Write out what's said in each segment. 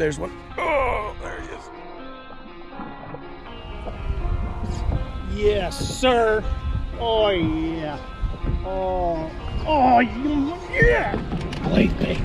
there's one. Oh, there he is. Yes, sir. Oh, yeah. Oh, yeah. Blade bait.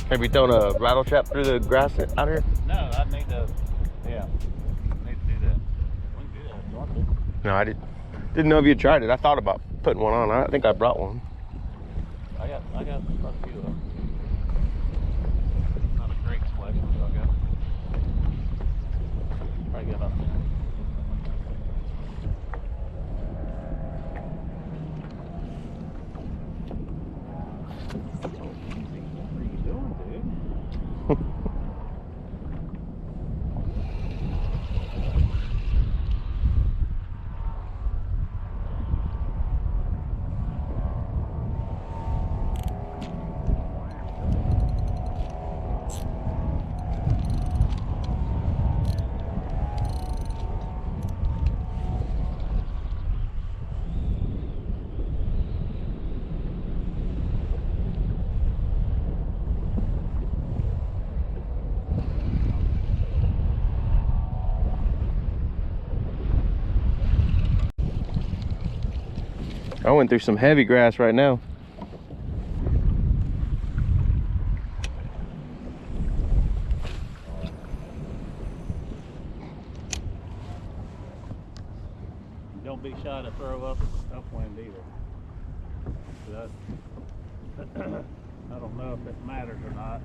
Have you thrown a rattle trap through the grass out here? No, I need to, yeah, need to do that. We can do that if you want to. No, I didn't know if you tried it. I thought about putting one on. I think I brought one. I got quite a few of them. Not a great selection, so I got probably got about 10. I went through some heavy grass right now. Don't be shy to throw up upwind either. I don't know if it matters or not,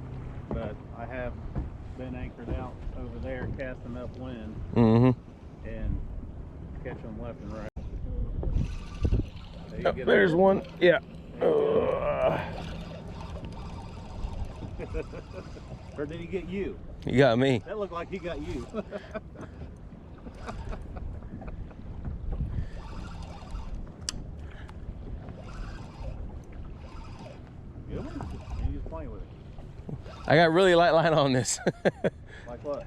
but I have been anchored out over there casting upwind and catch them left and right. Oh, there's one. Yeah. Or did he get you? You got me. That looked like he got you. Good one? You just playing with it? I got really light line on this. Like what?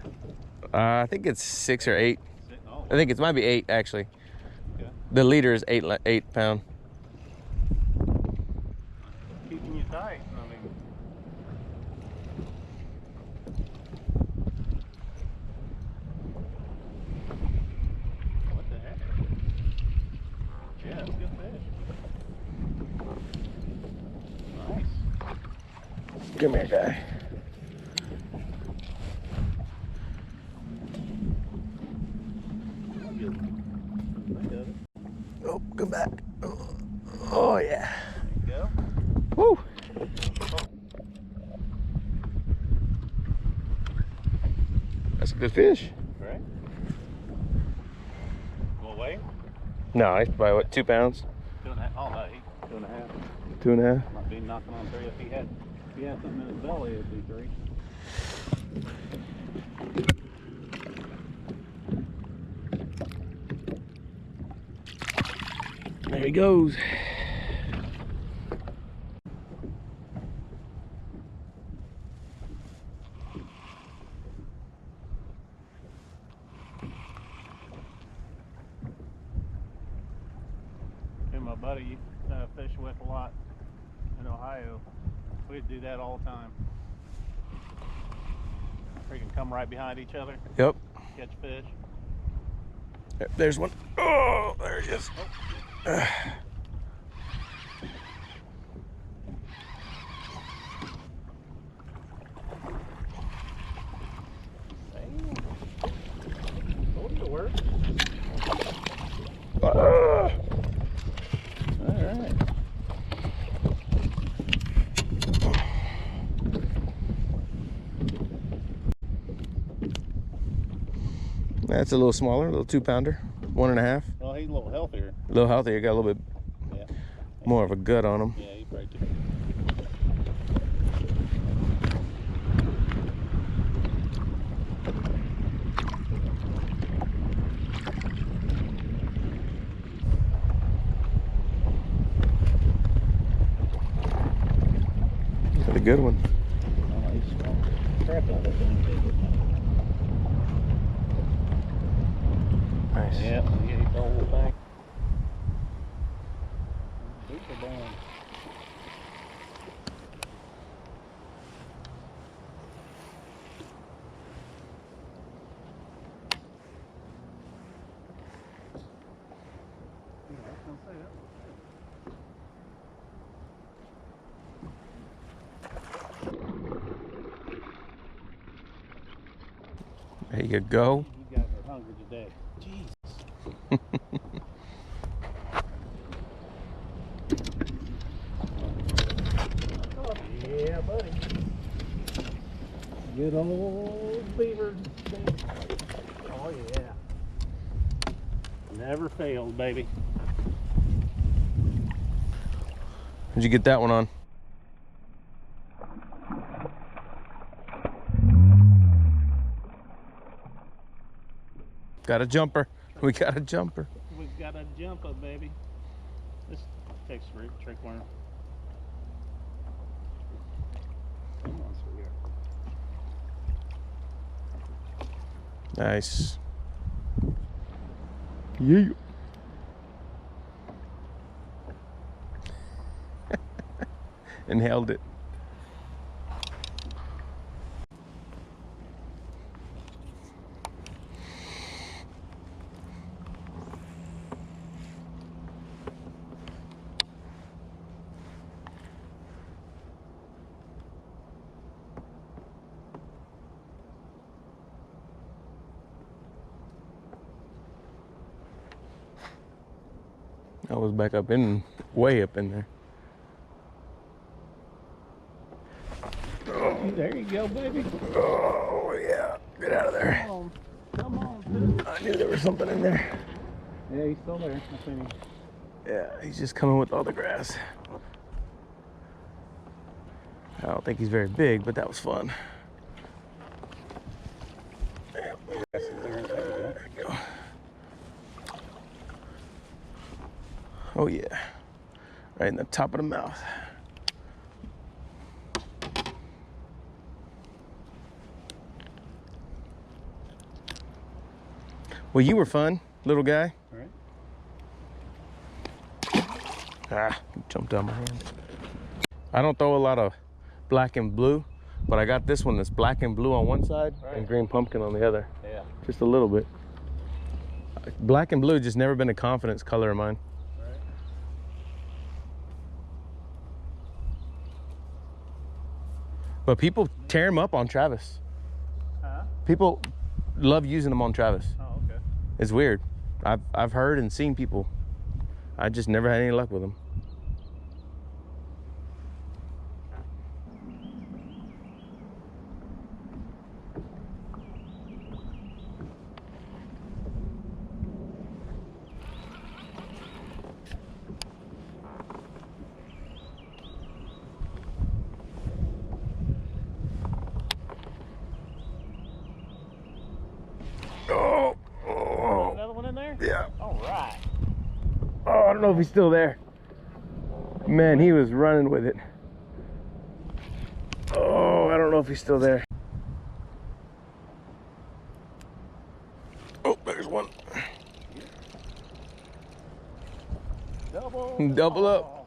I think it's 6 or 8. Oh, I think it might be 8 actually. okay. The leader is 8 pound. Keeping you tight. I mean, what the heck? Yeah, it's a good fish. Nice. Come here, guy. Oh, come back. Oh yeah. There you go. Woo. That's a good fish. Right. Well, weigh? No, he's probably what, 2 pounds? 2.5. Oh no, he 2.5. 2.5. Might be knocking on 3. If he had something in his belly, it'd be 3. There he goes. buddy you fish with a lot in Ohio, we'd do that all the time. Freaking come right behind each other. Yep. Catch fish. There's one. Oh, there he is. Oh. Work. All right. That's a little smaller, a little 2-pounder, 1.5. Well, he's a little healthier. A little healthier, got a little bit more of a gut on him. Yeah, he's right there. Got a good one. Oh, he's strong. Crap out of that thing. Nice. Yeah, he ate the whole thing. Super bone. Yeah, I was gonna say that. There you go. You guys are hungry today. Jesus. Oh, yeah, buddy. Good old beaver. Oh, yeah. Never failed, baby. Where'd you get that one on? Got a jumper. We got a jumper. We got a jumper, baby. This takes trick worm. Come on, sweetheart. Nice. Yeah. And held it. I was back up in, way up in there. There you go, baby. Oh yeah, get out of there. Come on, dude. I knew there was something in there. Yeah, he's still there. I think Yeah, he's just coming with all the grass. I don't think he's very big, but that was fun. there you There we go. Oh yeah, right in the top of the mouth. Well, you were fun, little guy. All right. Ah, jumped out of my hand. I don't throw a lot of black and blue, but I got this one that's black and blue on one side and green pumpkin on the other. Yeah. Just a little bit. Black and blue just never been a confidence color of mine. Right. But people tear them up on Travis. Huh? People love using them on Travis. Oh, okay. It's weird. I've heard and seen people. I just never had any luck with them. Another one in there? Yeah. All right. Oh, I don't know if he's still there. Man, he was running with it. Oh, I don't know if he's still there. Oh, there's one. Double. Double up.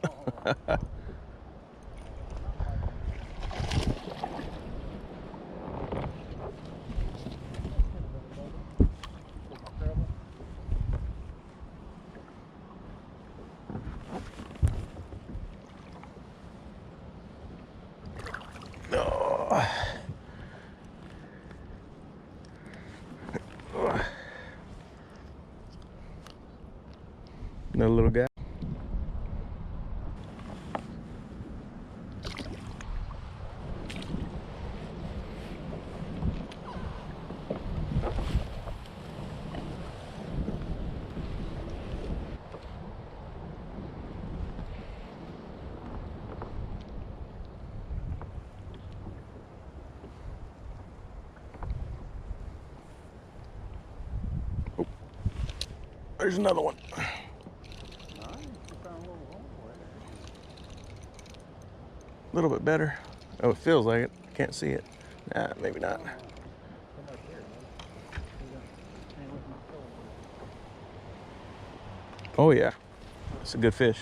Another little guy. Oh, there's another one. A little bit better. Oh, it feels like it. Can't see it. Nah, maybe not. Oh yeah, it's a good fish.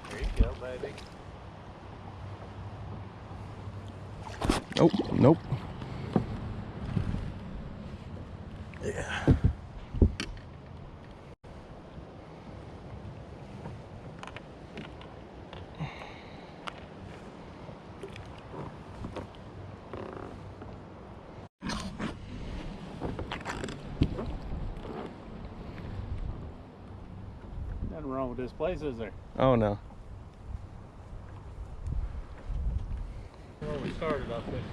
There you go, baby. Nope, nope. Yeah. Nothing wrong with this place, is there? Oh no. Where we started off this.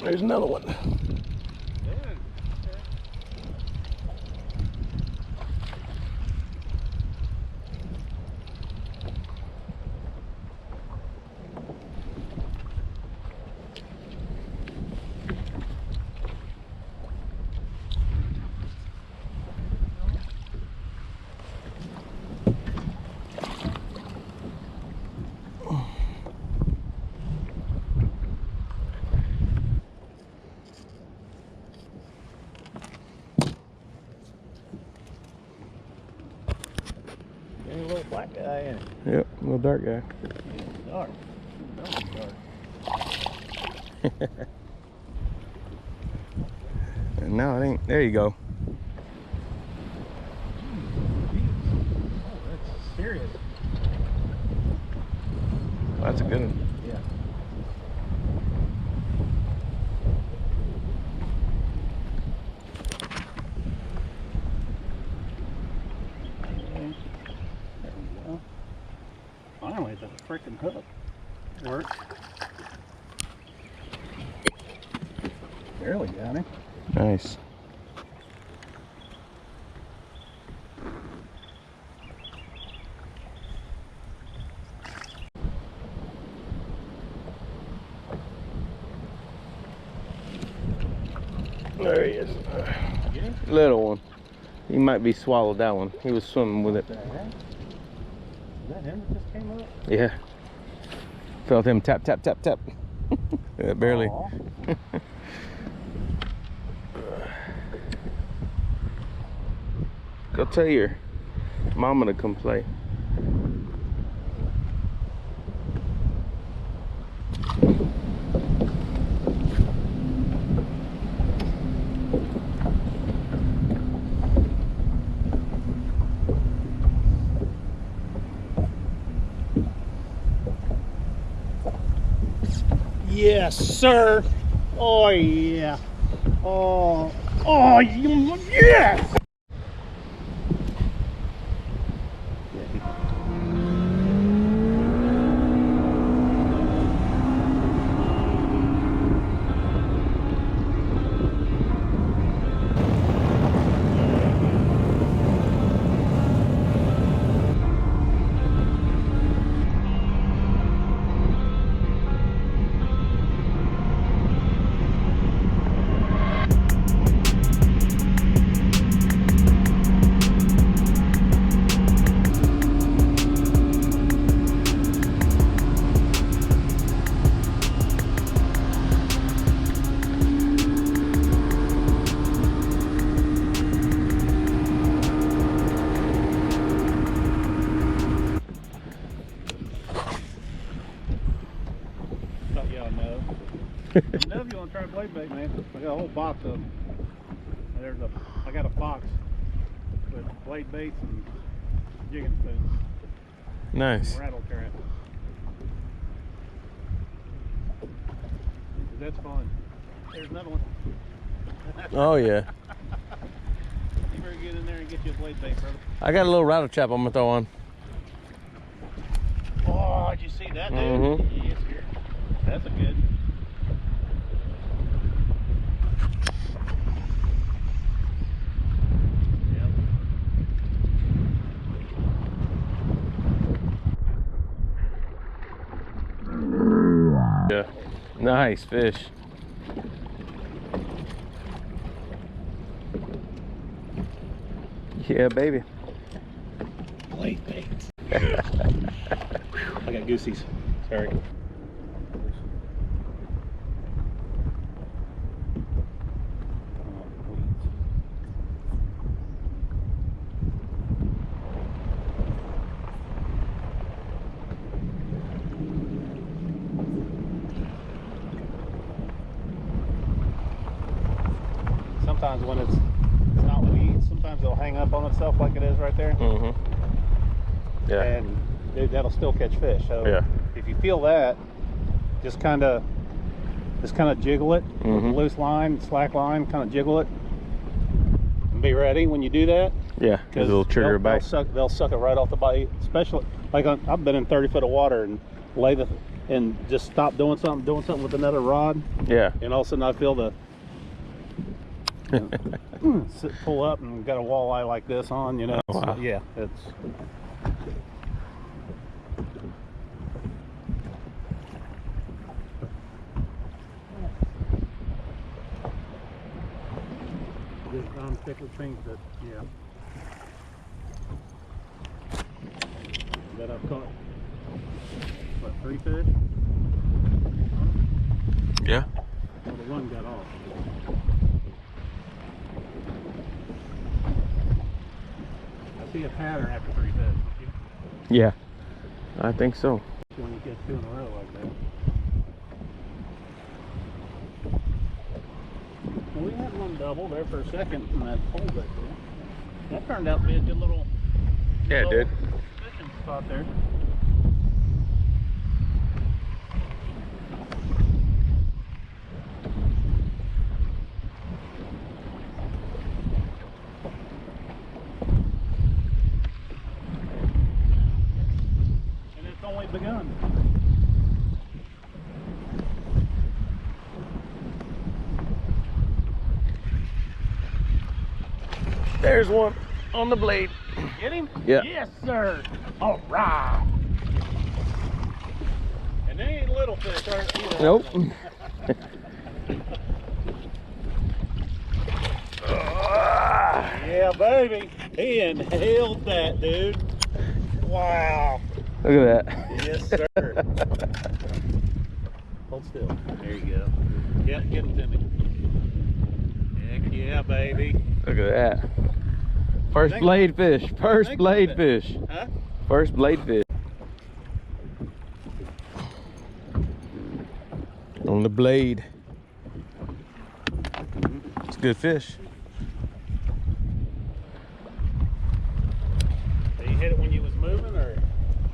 There's another one. Any little black guy in it. Yep, little dark guy. Yeah, dark. Dark. And now it ain't. There you go. Oh, that's serious. That's a good one. Yeah. There we go. Finally, the freaking hook worked. Barely got him. Nice. There he is. Little one. He might be swallowed that one. He was swimming with it. What the heck? Is that him that just came up? Yeah. Felt him tap, tap, tap, tap. Yeah, barely. Go tell your mama to come play. Yes, sir. Oh yeah. Oh, oh, yes. You know if you want to try blade bait, man. I got a whole box of them. I got a box with blade baits and jigging spoons. Nice. And rattle trap. That's fun. There's another one. Oh yeah. You better get in there and get you a blade bait, brother. I got a little rattle trap I'm gonna throw on. Oh, did you see that, dude? Mm-hmm. Yes, sir. That's a good. Yeah. Nice fish. Yeah, baby. Blade bait. I got goosies. Sorry. Sometimes when it's not weeds, sometimes it'll hang up on itself like it is right there. Mm-hmm. Yeah. And that'll still catch fish. So yeah. if you feel that, just kind of jiggle it with a loose line, slack line, kind of jiggle it, and be ready when you do that. Yeah, because it'll trigger a bite. They'll suck it right off the bite. Especially like I've been in 30 foot of water and and just stop doing something with another rod. Yeah. And all of a sudden I feel the pull up and got a walleye like this on, you know. Oh, wow. So, yeah, it's. I'm thick with things that, yeah. That I've caught, what, 3 fish? Yeah. Well, the one got off. I see a pattern after 3 fish, don't you? Yeah, I think so. When you get 2 in a row like that. Well, we had one double there for a second in that hole back there. That turned out to be a good little, Yeah, it did. fishing spot there. And it's only begun. There's one on the blade. Get him? Yeah. Yes, sir. All right. And they ain't little fish, aren't you? Nope. Yeah, baby. He inhaled that, dude. Wow. Look at that. Yes, sir. Hold still. There you go. Yep, get him to me. Heck yeah, baby. Look at that. First blade fish. First blade fish. Huh? First blade fish. On the blade. It's a good fish. Did you hit it when you was moving, or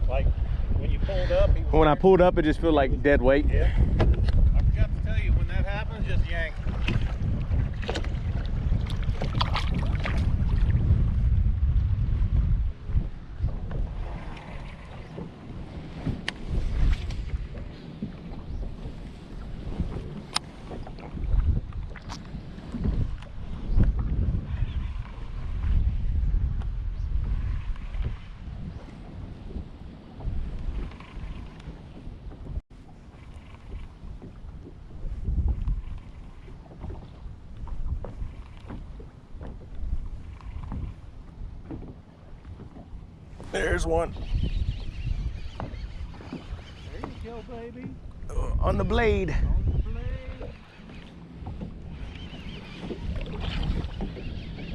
like when you pulled up? When I pulled up, it just felt like dead weight. Yeah. I forgot to tell you, when that happens, just yank. There's one. There you go, baby. On the blade. On the blade.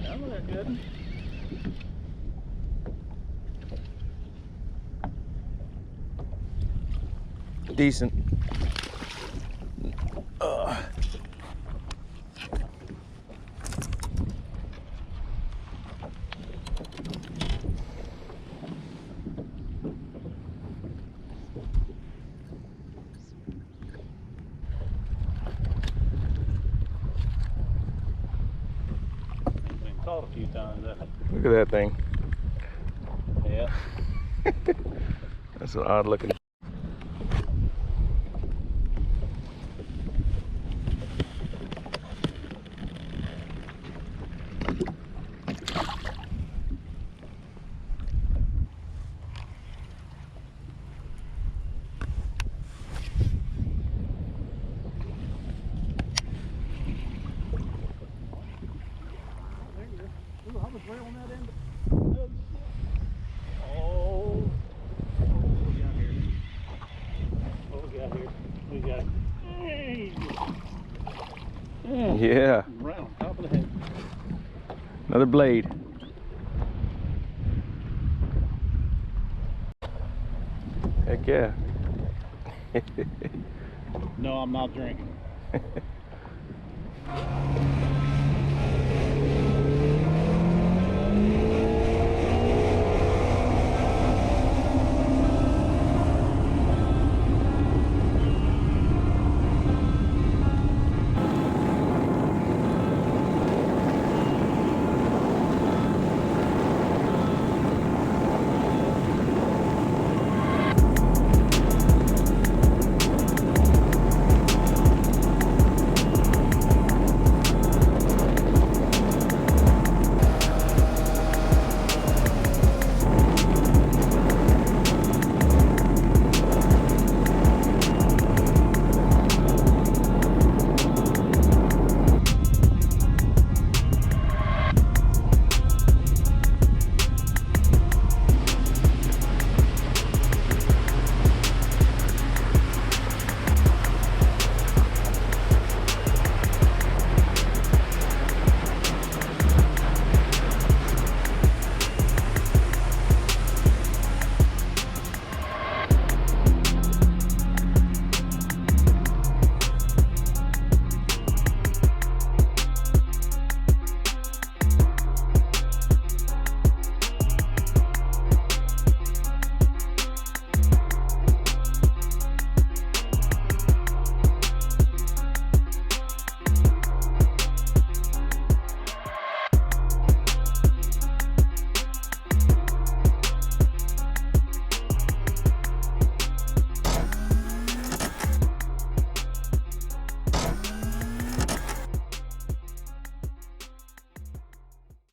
That looked good. Decent. Been caught a few times. Look at that thing. Yeah. That's an odd looking. Ooh, I was right on that end. Oh, what we got here? We got. Hey. Yeah. Right on top of the head. Another blade. Heck yeah. No, I'm not drinking.